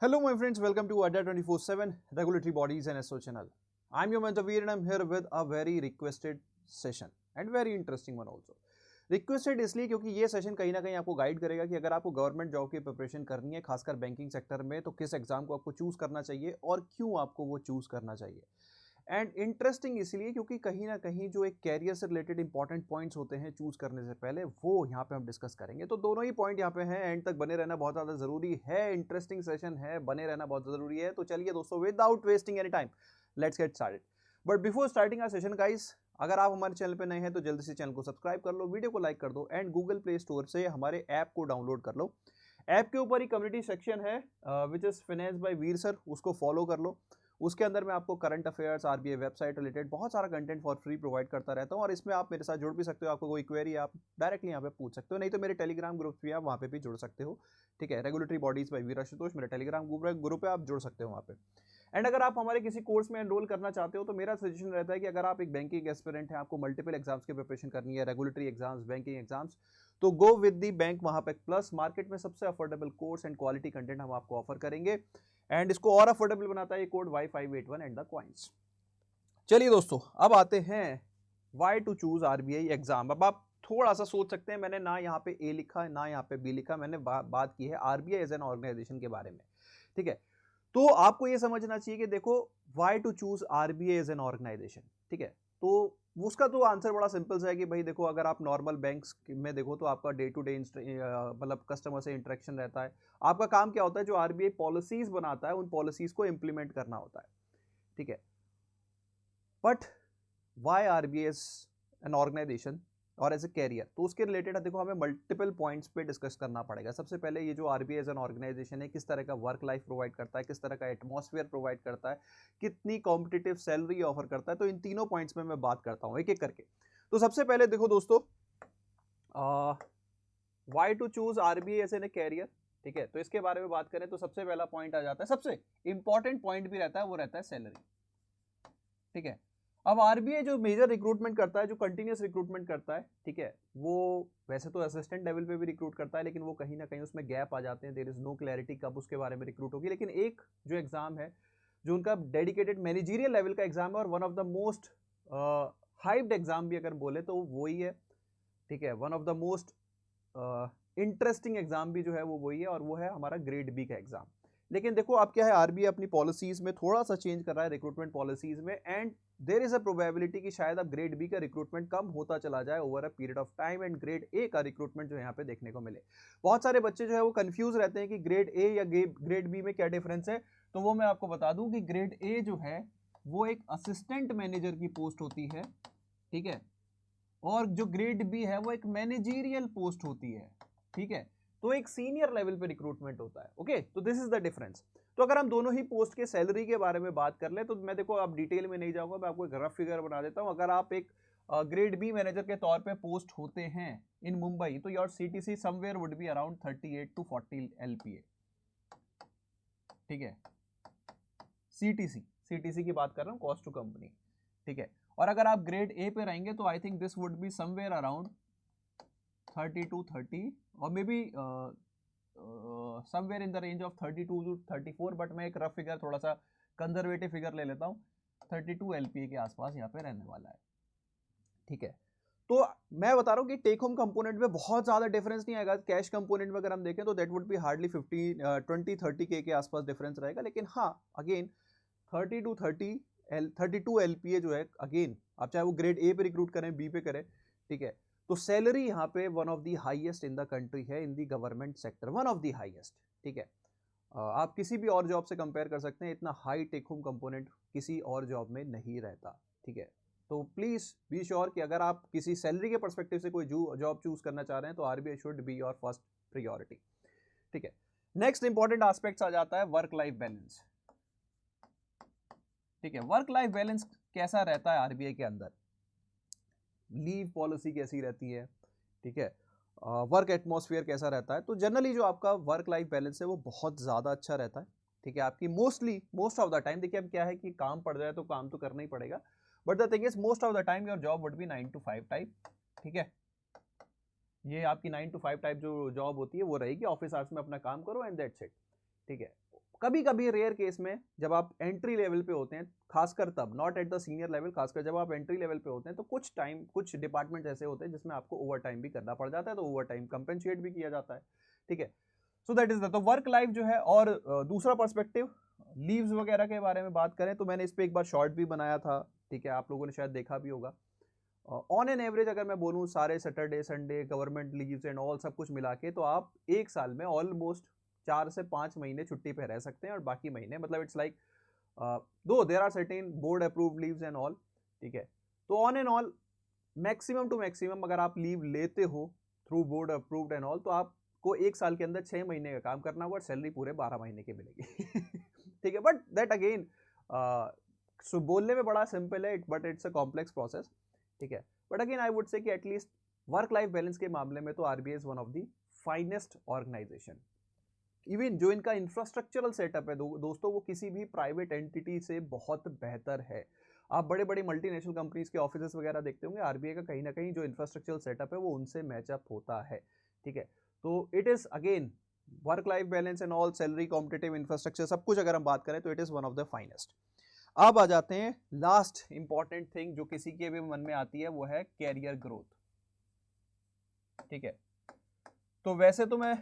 Hello, my friends. Welcome to Adda 24/7 Regulatory Bodies and SO channel. I'm your mentor Veer and I'm here with a very requested session and very interesting one also. Requested इसलिए क्योंकि ये session कहीं ना कहीं आपको guide करेगा कि अगर आपको गवर्नमेंट जॉब की प्रिपरेशन करनी है खासकर बैंकिंग सेक्टर में तो किस एग्जाम को आपको चूज करना चाहिए और क्यों आपको वो चूज करना चाहिए। एंड इंटरेस्टिंग इसलिए क्योंकि कहीं ना कहीं जो एक कैरियर से रिलेटेड इंपॉर्टेंट पॉइंट्स होते हैं चूज करने से पहले वो यहाँ पे हम डिस्कस करेंगे। तो दोनों ही पॉइंट यहाँ पे हैं, एंड तक बने रहना बहुत ज़्यादा जरूरी है। इंटरेस्टिंग सेशन है, बने रहना बहुत जरूरी है। तो चलिए दोस्तों, without wasting any time let's get started. But before starting our session guys, अगर आप हमारे चैनल पे नए हैं तो जल्दी से चैनल को सब्सक्राइब कर लो, वीडियो को लाइक कर दो एंड गूगल प्ले स्टोर से हमारे ऐप को डाउनलोड कर लो। ऐप के ऊपर ही कम्युनिटी सेक्शन है which is finance by Veer sir, उसको फॉलो कर लो। उसके अंदर मैं आपको current affairs, RBI website related बहुत सारा कंटेंट फॉर फ्री प्रोवाइड करता रहता हूँ और इसमें आप मेरे साथ जुड़ भी सकते हो। आपको कोई क्वेरी आप डायरेक्टली यहाँ पे पूछ सकते हो, नहीं तो मेरे टेलीग्राम ग्रुप भी आप वहाँ पे भी जुड़ सकते हो। ठीक है, रेगुलेटरी बॉडीज बाय वीर आशुतोष मेरा टेलीग्राम ग्रुप है, आप जुड़ सकते हो वहाँ पे। एंड अगर आप हमारे किसी कोर्स में एनरोल करना चाहते हो तो मेरा सजेशन रहता है कि अगर आप एक बैंकिंग एस्पिरेंट है, आपको मल्टीपल एग्जाम्स की प्रिपरेशन करनी है, रेगुलेटरी एग्जाम्स, बैंकिंग एग्जाम्स, तो गो विद दी बैंक वहां पे प्लस। मार्केट में सबसे affordable course and quality content हम आपको ऑफर करेंगे एंड इसको और अफोर्डेबल बनाता है ये code Y581 and the coins. चलिए दोस्तों, अब आते हैं why to choose RBI exam. अब आप थोड़ा सा सोच सकते हैं, मैंने ना यहाँ पे ए लिखा है ना यहाँ पे बी लिखा, मैंने बात की है आरबीआई एज एन ऑर्गेनाइजेशन के बारे में। ठीक है, तो आपको ये समझना चाहिए कि देखो why to choose RBI as an organization. ठीक है, तो उसका तो आंसर बड़ा सिंपल सा है कि भाई देखो, अगर आप नॉर्मल बैंक्स में देखो तो आपका डे टू डे मतलब कस्टमर से इंटरेक्शन रहता है। आपका काम क्या होता है, जो आरबीआई पॉलिसीज बनाता है उन पॉलिसीज को इंप्लीमेंट करना होता है। ठीक है, but why RBI as an organization और एज ए कैरियर, तो उसके रिलेटेड देखो हमें मल्टीपल पॉइंट्स पे डिस्कस करना पड़ेगा। सबसे पहले ये जो आरबीआई एज एन ऑर्गेनाइजेशन है, किस तरह का वर्क लाइफ प्रोवाइड करता है, किस तरह का एटमॉस्फेयर प्रोवाइड करता है, कितनी कॉम्पिटिटिव सैलरी ऑफर करता है, तो इन तीनों पॉइंट्स में मैं बात करता हूं एक एक करके। तो सबसे पहले देखो दोस्तों, why to choose RBI as an a career. ठीक है, तो इसके बारे में बात करें तो सबसे पहला पॉइंट आ जाता है, सबसे इंपॉर्टेंट पॉइंट भी रहता है, वो रहता है सैलरी। ठीक है, अब आरबीआई जो मेजर रिक्रूटमेंट करता है, जो कंटिन्यूस रिक्रूटमेंट करता है, ठीक है, वो वैसे तो असिस्टेंट लेवल पे भी रिक्रूट करता है, लेकिन वो कहीं ना कहीं उसमें गैप आ जाते हैं। देयर इज नो क्लैरिटी कब उसके बारे में रिक्रूट होगी। लेकिन एक जो एग्जाम है, जो उनका डेडिकेटेड मैनेजरियल लेवल का एग्जाम है और one of the most hyped exam भी अगर बोले तो वो ही है। ठीक है, one of the most interesting exam भी जो है वो वही है, और वो है हमारा ग्रेड बी का एग्जाम। लेकिन देखो अब क्या है, आरबीआई अपनी पॉलिसीज में थोड़ा सा चेंज कर रहा है रिक्रूटमेंट पॉलिसीज में, and there is a probability कि शायद अब ग्रेड बी का रिक्रूटमेंट कम होता चला जाए over a period of time, and grade A का रिक्रूटमेंट जो यहाँ पे देखने को मिले। बहुत सारे बच्चे जो है वो कंफ्यूज रहते हैं कि ग्रेड ए या ग्रेड बी में क्या डिफरेंस है। तो वो मैं आपको बता दूं कि ग्रेड ए जो है वो एक असिस्टेंट मैनेजर की पोस्ट होती है। ठीक है, और जो ग्रेड बी है वो एक मैनेजरियल पोस्ट होती है। ठीक है, तो एक सीनियर लेवल पे रिक्रूटमेंट होता है। ओके, तो दिस इज द डिफरेंस। तो अगर हम दोनों ही पोस्ट के सैलरी के बारे में बात कर ले तो मैं देखो आप डिटेल में नहीं जाऊंगा, मैं आपको एक रफ फिगर बना देता हूं। अगर आप एक ग्रेड बी मैनेजर के तौर पे पोस्ट होते हैं इन मुंबई, तो your CTC somewhere would be around 38 to 40 LPA. ठीक है, सीटीसी सीटीसी की बात कर रहा हूं, कॉस्ट टू कंपनी। ठीक है, और अगर आप ग्रेड ए पे रहेंगे तो I think this would be somewhere around 30 to 30 और may be somewhere in the range of 32 to 34, but मैं एक रफ फिगर, थोड़ा सा कंजर्वेटिव फिगर ले लेता हूँ। 32 एलपीए के आसपास यहाँ पे रहने वाला है। ठीक है, तो मैं बता रहा हूँ कि टेक होम कंपोनेंट में बहुत ज्यादा डिफरेंस नहीं आएगा। कैश कंपोनेंट में अगर हम देखें तो दैट वुड बी हार्डली 20-30 के आसपास डिफरेंस रहेगा। लेकिन हाँ, अगेन 32 एलपीए जो है, अगेन आप चाहे वो ग्रेड ए पे रिक्रूट करें, बी पे करें, ठीक है, तो सैलरी यहाँ पे one of the highest in the country है, in the government sector, one of the highest. ठीक है, आप किसी भी और जॉब से कंपेयर कर सकते हैं, इतना हाई टेक होम कंपोनेंट किसी और जॉब में नहीं रहता। ठीक है, तो प्लीज बी श्योर कि अगर आप किसी सैलरी के परस्पेक्टिव से कोई जॉब चूज करना चाह रहे हैं तो RBI should be your first priority. ठीक है, नेक्स्ट इंपॉर्टेंट एस्पेक्ट आ जाता है वर्क लाइफ बैलेंस। ठीक है, वर्क लाइफ बैलेंस कैसा रहता है आरबीआई के अंदर, लीव पॉलिसी कैसी रहती है, ठीक है, वर्क एटमॉस्फेयर कैसा रहता है। तो जनरली जो आपका वर्क लाइफ बैलेंस है वो बहुत ज़्यादा अच्छा रहता है। ठीक है, आपकी मोस्ट ऑफ द टाइम, देखिए अब क्या है कि काम पड़ जाए तो काम तो करना ही पड़ेगा, but the thing is most of the time your job would be 9 to 5 type. ठीक है, ये आपकी 9 to 5 टाइप जो जॉब होती है वो रहेगी, ऑफिस आवर्स में अपना काम करो एंड दैट्स इट। ठीक है, कभी कभी रेयर केस में जब आप एंट्री लेवल पे होते हैं, खासकर तब, not at the senior level, खासकर जब आप एंट्री लेवल पे होते हैं, तो कुछ टाइम कुछ डिपार्टमेंट ऐसे होते हैं जिसमें आपको ओवर टाइम भी करना पड़ जाता है, तो ओवर टाइम कंपेंसेट भी किया जाता है, ठीक है। सो दैट इज द, तो वर्क लाइफ जो है। और दूसरा पर्सपेक्टिव, लीव्स वगैरह के बारे में बात करें तो मैंने इस पर एक बार शॉर्ट भी बनाया था, ठीक है, आप लोगों ने शायद देखा भी होगा। ऑन एन एवरेज अगर मैं बोलूँ सारे Saturday Sunday government leaves and all सब कुछ मिला के, तो आप एक साल में ऑलमोस्ट 4 से 5 महीने छुट्टी पे रह सकते हैं, और बाकी महीने मतलब it's like though there are certain board approved leaves and all, ठीक है। तो on and all maximum to maximum अगर आप लीव लेते हो through board approved and all, तो आपको एक साल के अंदर 6 महीने का काम करना होगा और सैलरी पूरे 12 महीने की मिलेगी ठीक है। बट दैट अगेन सो बोलने में बड़ा सिंपल है, but it's a complex process, ठीक है। But again I would say कि एटलीस्ट वर्क लाइफ बैलेंस के मामले में तो RBI is one of the finest organization. Even जो इनका इंफ्रास्ट्रक्चरल सेटअप है दोस्तों, वो किसी भी प्राइवेट एंटिटी से बहुत बेहतर है। आप बड़े बड़े मल्टीनेशनल कंपनीज के ऑफिस वगैरह देखते होंगे, आरबीआई का कहीं ना कहीं जो इंफ्रास्ट्रक्चरल सेटअप है वो उनसे मैचअप होता है, ठीक है। तो it is again work life balance and all, salary, competitive infrastructure, सब कुछ अगर हम बात करें तो it is one of the finest. अब आ जाते हैं लास्ट इंपॉर्टेंट थिंग जो किसी के भी मन में आती है, वो है कैरियर ग्रोथ, ठीक है। तो वैसे तो मैं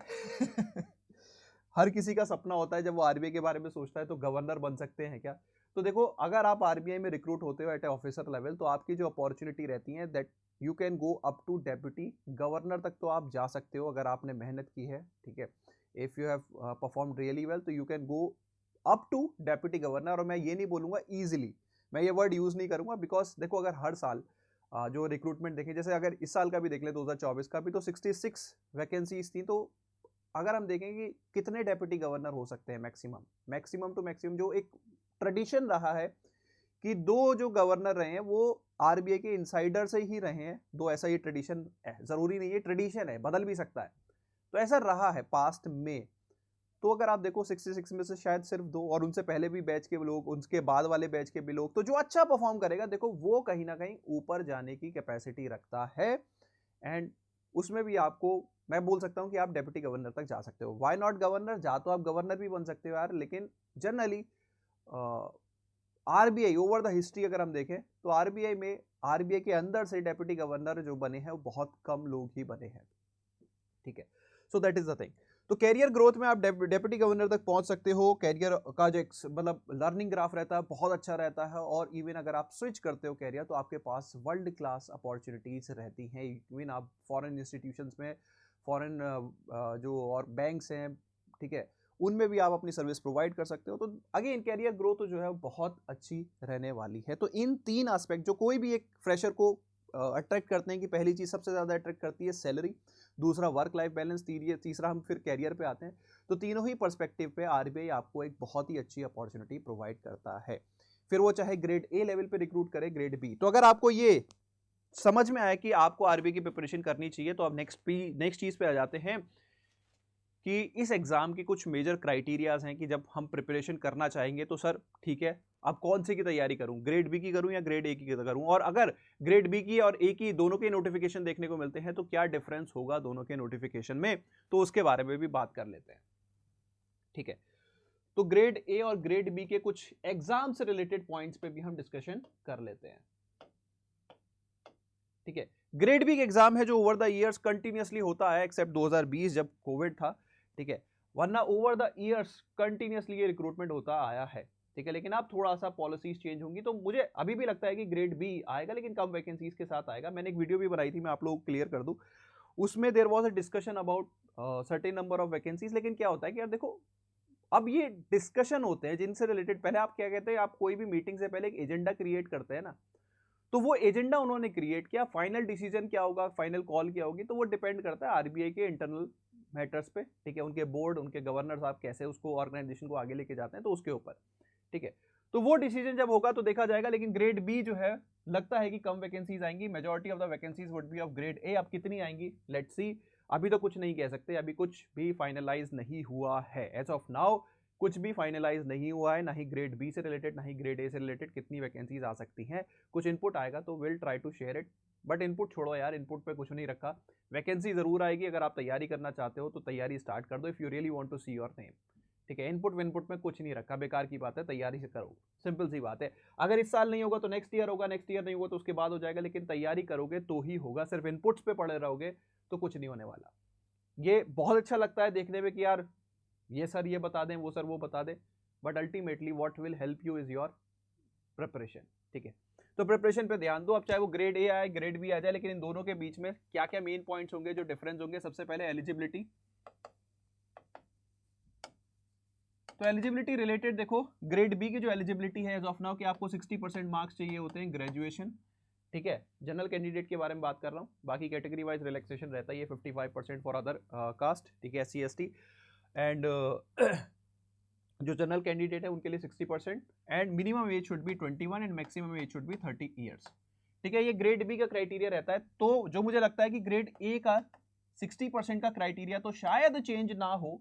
हर किसी का सपना होता है जब वो आरबीआई के बारे में सोचता है, तो गवर्नर बन सकते हैं क्या। तो देखो, अगर आप आरबीआई में रिक्रूट होते हो एट ए ऑफिसर लेवल, तो आपकी जो अपॉर्चुनिटी रहती है that you can go up to deputy governor तक, तो आप जा सकते हो अगर आपने मेहनत की है, ठीक है। If you have perform really well, तो you can go up to deputy governor. और मैं ये नहीं बोलूंगा ईजिली, मैं ये वर्ड यूज नहीं करूंगा, बिकॉज देखो अगर हर साल जो रिक्रूटमेंट देखें, जैसे अगर इस साल का भी देख ले 2024 का भी, तो 66 वैकेंसीज थी। तो अगर हम देखें कि कितने डेप्यूटी गवर्नर हो सकते हैं, मैक्सिमम टू मैक्सिमम जो एक ट्रेडिशन रहा है कि दो जो गवर्नर रहे हैं वो आरबीआई के इनसाइडर से ही रहे हैं, दो, ऐसा ये ट्रेडिशन है, जरूरी नहीं है, ट्रेडिशन है, बदल भी सकता है, तो ऐसा रहा है पास्ट में। तो अगर आप देखो 66 में से शायद सिर्फ दो, और उनसे पहले भी बैच के लोग, उनके बाद वाले बैच के भी लोग, तो जो अच्छा परफॉर्म करेगा देखो वो कहीं ना कहीं ऊपर जाने की कैपेसिटी रखता है। एंड उसमें भी आपको मैं बोल सकता हूं कि आप डेप्यूटी गवर्नर तक जा सकते हो। व्हाई नॉट गवर्नर, जा तो आप गवर्नर भी बन सकते हो यार, लेकिन generally RBI over the history अगर हम देखें तो आरबीआई के अंदर से डेप्यूटी गवर्नर जो बने हैं वो बहुत कम लोग ही बने हैं, ठीक है। So that is the thing. तो कैरियर ग्रोथ में आप डेप्यूटी गवर्नर तक पहुंच सकते हो। कैरियर का जो मतलब लर्निंग ग्राफ रहता है बहुत अच्छा रहता है, और इवन अगर आप स्विच करते हो कैरियर, तो आपके पास वर्ल्ड क्लास अपॉर्चुनिटीज रहती हैं। इवन आप फॉरेन इंस्टीट्यूशंस में, फॉरेन जो और बैंक्स हैं, ठीक है, उनमें भी आप अपनी सर्विस प्रोवाइड कर सकते हो। तो अगेन कैरियर ग्रोथ जो है बहुत अच्छी रहने वाली है। तो इन तीन एस्पेक्ट जो कोई भी एक फ्रेशर को अट्रैक्ट करते हैं, कि पहली चीज सबसे ज्यादा अट्रैक्ट करती है सैलरी, दूसरा वर्क लाइफ बैलेंस, तीसरा हम फिर कैरियर पे आते हैं। तो तीनों ही पर्सपेक्टिव पे आरबीआई आपको एक बहुत ही अच्छी अपॉर्चुनिटी प्रोवाइड करता है, फिर वो चाहे ग्रेड ए लेवल पे रिक्रूट करे, ग्रेड बी। तो अगर आपको ये समझ में आया कि आपको आरबीआई की प्रिपरेशन करनी चाहिए, तो अब नेक्स्ट चीज पे आ जाते हैं कि इस एग्जाम के कुछ मेजर क्राइटेरियाज हैं कि जब हम प्रिपरेशन करना चाहेंगे तो सर ठीक है, अब कौन से की तैयारी करूं, ग्रेड बी की करूं या ग्रेड ए की करूं, और अगर ग्रेड बी की और ए की दोनों के नोटिफिकेशन देखने को मिलते हैं तो क्या डिफरेंस होगा दोनों के नोटिफिकेशन में, तो उसके बारे में भी बात कर लेते हैं, ठीक है। तो ग्रेड ए और ग्रेड बी के कुछ एग्जाम से रिलेटेड पॉइंट्स पे भी हम डिस्कशन कर लेते हैं, ठीक है। ग्रेड बी एग्जाम है जो ओवर द इयर्स कंटिन्यूअसली होता है, एक्सेप्ट 2020 जब कोविड था, ठीक है, वरना ओवर द इयर्स कंटिन्यूअसली ये रिक्रूटमेंट होता आया है, ठीक है। लेकिन अब थोड़ा सा पॉलिसीज चेंज होंगी, तो मुझे अभी भी लगता है कि ग्रेड बी आएगा, लेकिन कम वैकेंसीज के साथ आएगा। मैंने एक वीडियो भी बनाई थी, मैं आप लोगों को क्लियर कर दूं, उसमें there was a discussion about certain number of vacancies. लेकिन क्या होता है कि यार देखो, अब ये डिस्कशन होते हैं जिनसे रिलेटेड, पहले आप क्या कहते हैं, आप कोई भी मीटिंग से पहले एक एजेंडा क्रिएट करते हैं ना, तो वो एजेंडा उन्होंने क्रिएट किया, फाइनल डिसीजन क्या होगा, फाइनल कॉल क्या होगी, तो वो डिपेंड करता है आरबीआई के इंटरनल मैटर्स पे, ठीक है, उनके बोर्ड, उनके गवर्नर साहब कैसे उसको ऑर्गेनाइजेशन को आगे लेके जाते हैं, तो उसके ऊपर, ठीक है। तो वो डिसीजन जब होगा तो देखा जाएगा। लेकिन ग्रेड बी जो है, लगता है कि कम वैकेंसीज आएंगी, majority of the vacancies would be of grade A. अब कितनी आएंगी, लेट्स सी, अभी तो कुछ नहीं कह सकते, अभी कुछ भी फाइनलाइज नहीं हुआ है, एज ऑफ नाउ कुछ भी फाइनलाइज नहीं हुआ है, ना ही ग्रेड बी से रिलेटेड ना ही ग्रेड ए से रिलेटेड कितनी वैकेंसीज आ सकती हैं। कुछ इनपुट आएगा तो will try to share it, but input छोड़ो यार, इनपुट पे कुछ नहीं रखा, वैकेंसी जरूर आएगी। अगर आप तैयारी करना चाहते हो तो तैयारी स्टार्ट कर दो, if you really want to see your name, ठीक है, इनपुट विनपुट में कुछ नहीं रखा, बेकार की बात है, तैयारी से करो, सिंपल सी बात है। अगर इस साल नहीं होगा तो नेक्स्ट ईयर होगा, नेक्स्ट ईयर नहीं होगा तो उसके बाद हो जाएगा, लेकिन तैयारी करोगे तो ही होगा। सिर्फ इनपुट्स पे पड़े रहोगे तो कुछ नहीं होने वाला। ये बहुत अच्छा लगता है देखने में कि यार ये सर ये बता दें, वो सर वो बता दें, but ultimately what will help you is your preparation. ठीक है, तो प्रिपरेशन पे ध्यान दो। अब चाहे वो ग्रेड ए आए ग्रेड बी आ जाए, लेकिन इन दोनों के बीच में क्या क्या मेन पॉइंट्स होंगे जो डिफरेंस होंगे। सबसे पहले एलिजिबिलिटी। तो एलिजिबिलिटी रिलेटेड देखो, ग्रेड बी की जो एलिजिबिलिटी है एज ऑफ नाउ कि आपको 60% मार्क्स चाहिए होते हैं ग्रेजुएशन। ठीक है, जनरल कैंडिडेट के बारे में बात कर रहा हूँ, बाकी कैटेगरी वाइज रिलैक्सेशन रहता है, ये 55% फॉर अदर कास्ट। ठीक है, SC ST एंड जो जनरल कैंडिडेट है उनके लिए 60%, and minimum age should be 21 and maximum age should be 30 years. ठीक है, ये ग्रेड बी का क्राइटेरिया रहता है। तो जो मुझे लगता है कि ग्रेड ए का 60% का क्राइटेरिया तो शायद चेंज ना हो,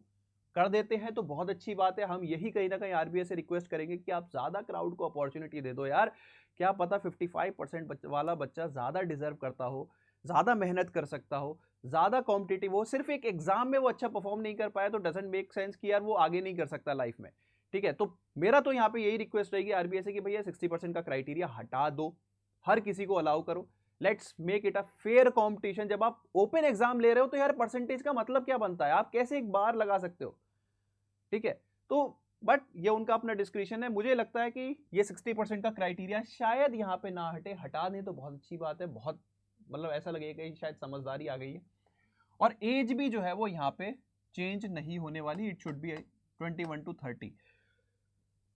कर देते हैं तो बहुत अच्छी बात है। हम यही कहीं ना कहीं RBI से रिक्वेस्ट करेंगे कि आप ज्यादा क्राउड को अपॉर्चुनिटी दे दो यार। क्या पता 55% वाला बच्चा ज्यादा डिजर्व करता हो, ज्यादा मेहनत कर सकता हो, ज्यादा कॉम्पिटिटिव हो, सिर्फ एक एग्जाम में वो अच्छा परफॉर्म नहीं कर पाया तो डजंट मेक सेंस कि यार वो आगे नहीं कर सकता लाइफ में। ठीक है, तो मेरा तो यहाँ पे यही रिक्वेस्ट रहेगी RBI से कि भैया 60% का क्राइटेरिया हटा दो, हर किसी को अलाउ करो। Let's make it a fair competition. जब आप ओपन एग्जाम ले रहे हो तो यार परसेंटेज का मतलब क्या बनता है, आप कैसे एक बार लगा सकते हो। ठीक है, तो बट ये उनका अपना डिस्क्रिप्शन है। मुझे लगता है कि ये 60% का क्राइटेरिया शायद यहाँ पे ना हटे, हटा दें तो बहुत अच्छी बात है। बहुत मतलब ऐसा लगेगा कि शायद समझदारी आ गई है। और एज भी जो है वो यहाँ पे चेंज नहीं होने वाली, it should be 21 to 30।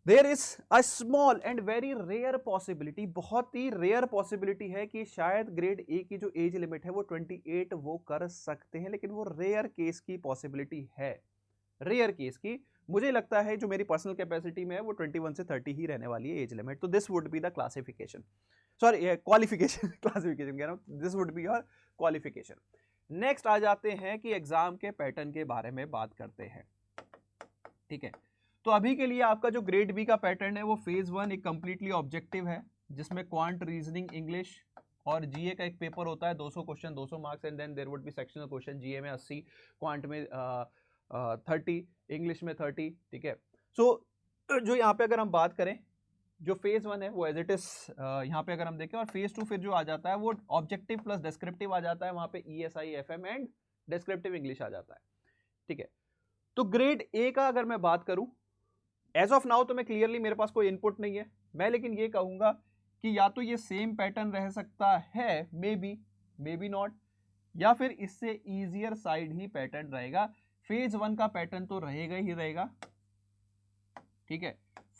There is a small and very rare possibility, बहुत ही रेयर पॉसिबिलिटी है कि शायद ग्रेड ए की जो एज लिमिट है वो 28 वो कर सकते हैं, लेकिन वो रेयर केस की पॉसिबिलिटी है, रेयर केस की। मुझे लगता है जो मेरी पर्सनल कैपेसिटी में है वो 21 से 30 ही रहने वाली है एज लिमिट। तो this would be the classification, sorry qualification, classification कह रहा हूं, this would be your qualification. Next आ जाते हैं कि एग्जाम के पैटर्न के बारे में बात करते हैं। ठीक है, तो अभी के लिए आपका जो ग्रेड बी का पैटर्न है वो फेज 1 एक कंप्लीटली ऑब्जेक्टिव है, जिसमें क्वांट, रीजनिंग, इंग्लिश और जीए का एक पेपर होता है, 200 question 200 marks, and then there would be sectional question, GA में 80, क्वांट में 30, इंग्लिश में 30। ठीक है, सो जो यहाँ पे अगर हम बात करें, जो फेज 1 है वो एज इट इज यहाँ पे अगर हम देखें, और फेज 2 फिर जो आ जाता है वो ऑब्जेक्टिव प्लस डिस्क्रिप्टिव आ जाता है, वहां पे ESI FM and descriptive English आ जाता है। ठीक है, तो ग्रेड ए का अगर मैं बात करूं, एज ऑफ नाउ तो मैं क्लियरली मेरे पास कोई इनपुट नहीं है, मैं लेकिन ये कहूंगा कि या तो ये सेम पैटर्न रह सकता है, मे बी नॉट, या फिर इससे इजियर साइड ही पैटर्न रहेगा। फेज 1 का पैटर्न तो रहेगा ही रहेगा। ठीक है,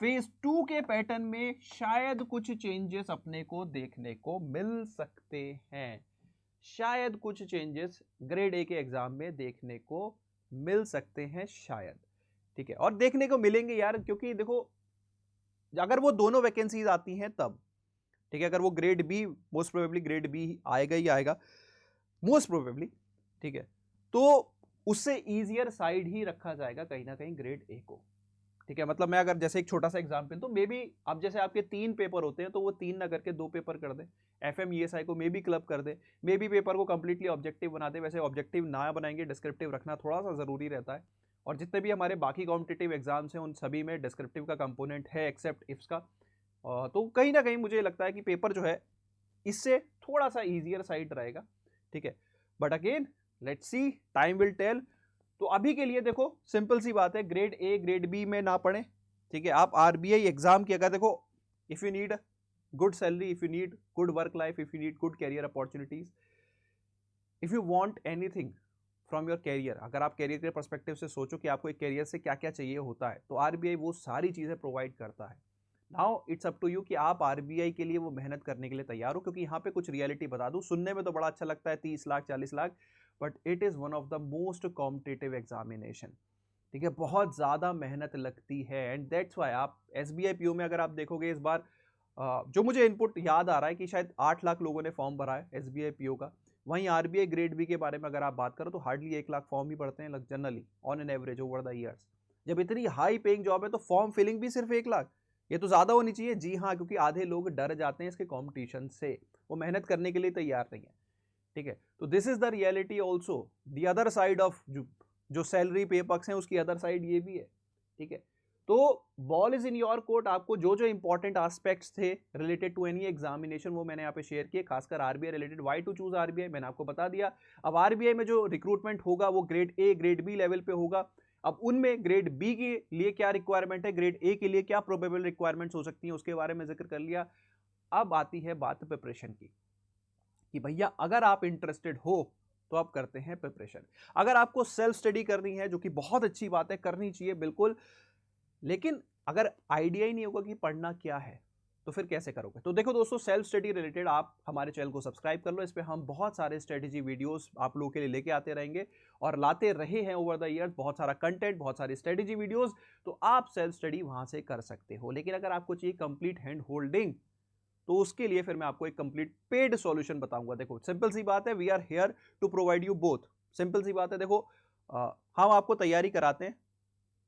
फेज 2 के पैटर्न में शायद कुछ चेंजेस अपने को देखने को मिल सकते हैं, शायद कुछ चेंजेस ग्रेड ए के एग्जाम में देखने को मिल सकते हैं शायद। ठीक है, और देखने को मिलेंगे यार, क्योंकि देखो अगर वो दोनों वैकेंसीज आती हैं तब, ठीक है, अगर वो grade B, most probably grade B आएगा ही आएगा मोस्ट प्रोबेबली। ठीक है, तो उससे इजियर साइड ही रखा जाएगा कहीं ना कहीं ग्रेड ए को। ठीक है, मतलब मैं अगर जैसे एक छोटा सा एग्जांपल, तो मे बी अब जैसे आपके 3 पेपर होते हैं तो वो 3 ना करके 2 पेपर कर दे, FM ESI को मे बी क्लब कर दे, मे बी पेपर को कंप्लीटली ऑब्जेक्टिव बना दे। वैसे ऑब्जेक्टिव ना बनाएंगे, डिस्क्रिप्टिव रखना थोड़ा सा जरूरी रहता है, और जितने भी हमारे बाकी कॉम्पिटिटिव एग्जाम्स हैं उन सभी में डिस्क्रिप्टिव का कंपोनेंट है एक्सेप्ट इफ्स का। तो कहीं ना कहीं मुझे लगता है कि पेपर जो है इससे थोड़ा सा ईजियर साइड रहेगा। ठीक है, but again let's see, time will tell. तो अभी के लिए देखो सिंपल सी बात है, ग्रेड ए ग्रेड बी में ना पढ़े। ठीक है, आप RBI एग्जाम की अगर देखो, if you need good salary, if you need good work life, if you need good career opportunities, if you want anything from your career, अगर आप कैरियर के पर्सपेक्टिव से सोचो कि आपको एक कैरियर से क्या क्या चाहिए होता है, तो RBI वो सारी चीजें प्रोवाइड करता है। Now it's up to you कि आप RBI के लिए वो मेहनत करने के लिए तैयार हो, क्योंकि यहाँ पे कुछ रियलिटी बता दूं, सुनने में तो बड़ा अच्छा लगता है 30 lakh 40 lakh, but it is one of the most competitive examination. ठीक है, बहुत ज्यादा मेहनत लगती है, एंड दैट्स व्हाई आप SBI PO में अगर आप देखोगे इस बार जो मुझे इनपुट याद आ रहा है कि शायद 8 लाख लोगों ने फॉर्म भरा है SBI PO का। वहीं RBI ग्रेड बी के बारे में अगर आप बात करो तो हार्डली 1 लाख फॉर्म ही भरते हैं generally on an average over the years. जब इतनी हाई पेइंग जॉब है तो फॉर्म फिलिंग भी सिर्फ 1 लाख, ये तो ज्यादा होनी चाहिए। जी हाँ, क्योंकि आधे लोग डर जाते हैं इसके कंपटीशन से, वो मेहनत करने के लिए तैयार नहीं है। ठीक है, तो this is the reality also, the other side of जो सैलरी पे पक्ष है उसकी अदर साइड ये भी है। ठीक है। तो ball is in your court, आपको जो जो इंपॉर्टेंट एस्पेक्ट्स थे रिलेटेड टू एनी एग्जामिनेशन वो मैंने यहाँ पे शेयर किए, खासकर RBI related. Why to choose RBI मैंने आपको बता दिया। अब आरबीआई में जो रिक्रूटमेंट होगा वो grade A grade B level पे होगा। अब उनमें ग्रेड बी के लिए क्या रिक्वायरमेंट है, ग्रेड ए के लिए क्या प्रोबेबल रिक्वायरमेंट्स हो सकती हैं, उसके बारे में जिक्र कर लिया। अब आती है बात प्रिपरेशन की, कि भैया अगर आप इंटरेस्टेड हो तो आप करते हैं प्रिपरेशन। अगर आपको सेल्फ स्टडी करनी है, जो कि बहुत अच्छी बात है, करनी चाहिए बिल्कुल, लेकिन अगर आइडिया ही नहीं होगा कि पढ़ना क्या है तो फिर कैसे करोगे। तो देखो दोस्तों, सेल्फ स्टडी रिलेटेड आप हमारे चैनल को सब्सक्राइब कर लो, इस पे हम बहुत सारे स्ट्रेटेजी वीडियोस आप लोगों के लिए लेके आते रहेंगे और लाते रहे हैं ओवर द ईयर्स, बहुत सारा कंटेंट, बहुत सारी स्ट्रेटेजी वीडियोस। तो आप सेल्फ स्टडी वहां से कर सकते हो। लेकिन अगर आपको चाहिए कंप्लीट हैंड होल्डिंग, तो उसके लिए फिर मैं आपको एक कंप्लीट पेड सॉल्यूशन बताऊंगा। देखो सिंपल सी बात है, we are here to provide you both. Simple सी बात है, देखो हम आपको तैयारी कराते हैं।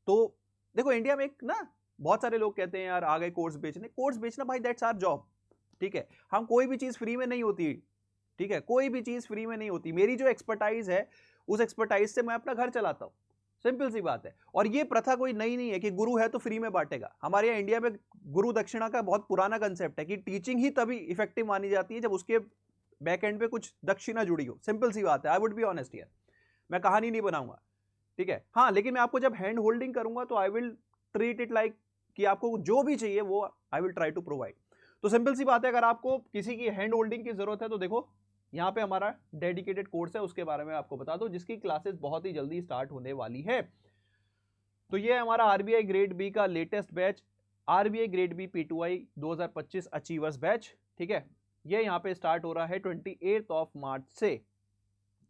तो देखो इंडिया में एक ना बहुत सारे लोग कहते हैं यार आ गए कोर्स बेचने। कोर्स बेचना भाई दैट्स आवर जॉब, ठीक है। हम कोई भी चीज फ्री में नहीं होती, ठीक है, कोई भी चीज फ्री में नहीं होती। मेरी जो एक्सपर्टाइज है उस एक्सपर्टाइज से मैं अपना घर चलाता हूं, सिंपल सी बात है। और ये प्रथा कोई नई नहीं है कि गुरु है तो फ्री में बांटेगा। हमारे यहाँ इंडिया में गुरु दक्षिणा का बहुत पुराना कंसेप्ट है कि टीचिंग ही तभी इफेक्टिव मानी जाती है जब उसके बैक एंड पे कुछ दक्षिणा जुड़ी हो। सिंपल सी बात है, I would be honest here, मैं कहानी नहीं बनाऊंगा, ठीक है। हाँ, लेकिन मैं आपको जब हैंड होल्डिंग करूंगा तो I will treat it like कि आपको जो भी चाहिए वो I will try to provide. तो सिंपल सी बात है, अगर आपको किसी की हैंड होल्डिंग की जरूरत है तो देखो यहाँ पे हमारा डेडिकेटेड कोर्स है, उसके बारे में आपको बता दो, जिसकी क्लासेस बहुत ही जल्दी स्टार्ट होने वाली है। तो ये हमारा आरबीआई ग्रेड बी का latest batch, RBI grade B P2I 2025 achievers batch, ठीक है। ये यहाँ पे स्टार्ट हो रहा है 28 ऑफ मार्च से।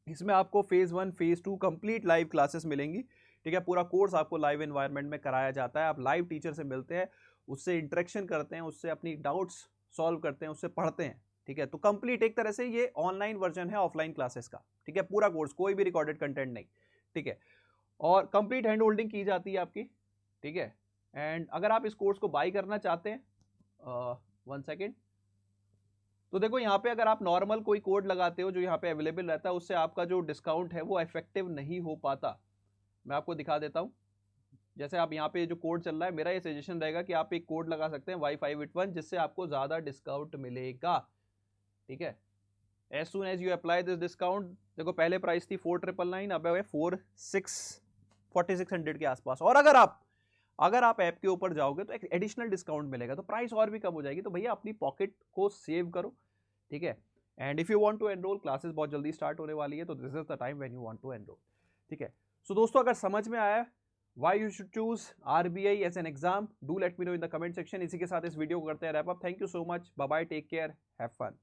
इसमें आपको phase 1 phase 2 complete live classes मिलेंगी, ठीक है। पूरा कोर्स आपको लाइव एनवायरनमेंट में कराया जाता है। आप लाइव टीचर से मिलते हैं, उससे इंटरेक्शन करते हैं, उससे अपनी डाउट्स सॉल्व करते हैं, उससे पढ़ते हैं, ठीक है। तो कंप्लीट एक तरह से ये ऑनलाइन वर्जन है ऑफलाइन क्लासेस का, ठीक है। पूरा कोर्स, कोई भी रिकॉर्डेड कंटेंट नहीं, ठीक है। और कंप्लीट हैंड होल्डिंग की जाती है आपकी, ठीक है। एंड अगर आप इस कोर्स को बाई करना चाहते हैं, 1 सेकेंड, तो देखो यहाँ पे अगर आप नॉर्मल कोई कोड लगाते हो जो यहाँ पे अवेलेबल रहता है, उससे आपका जो डिस्काउंट है वो इफेक्टिव नहीं हो पाता। मैं आपको दिखा देता हूँ। जैसे आप यहाँ पे जो कोड चल रहा है, मेरा ये सजेशन रहेगा कि आप एक कोड लगा सकते हैं Y581, जिससे आपको ज्यादा डिस्काउंट मिलेगा, ठीक है। As soon as you apply this discount, देखो पहले प्राइस थी 4999, अब है 4600 के आसपास। और अगर आप ऐप के ऊपर जाओगे तो एक एडिशनल डिस्काउंट मिलेगा, तो प्राइस और भी कम हो जाएगी। तो भैया अपनी पॉकेट को सेव करो, ठीक है। And if you want to enroll, classes बहुत जल्दी स्टार्ट होने वाली है, तो this is the time when you want to enroll, ठीक है। सो दोस्तों, अगर समझ में आया why you should choose RBI as an exam, do let me know in the comment section। इसी के साथ इस वीडियो को करते हैं wrap up. Thank you so much, bye bye, take care, have fun.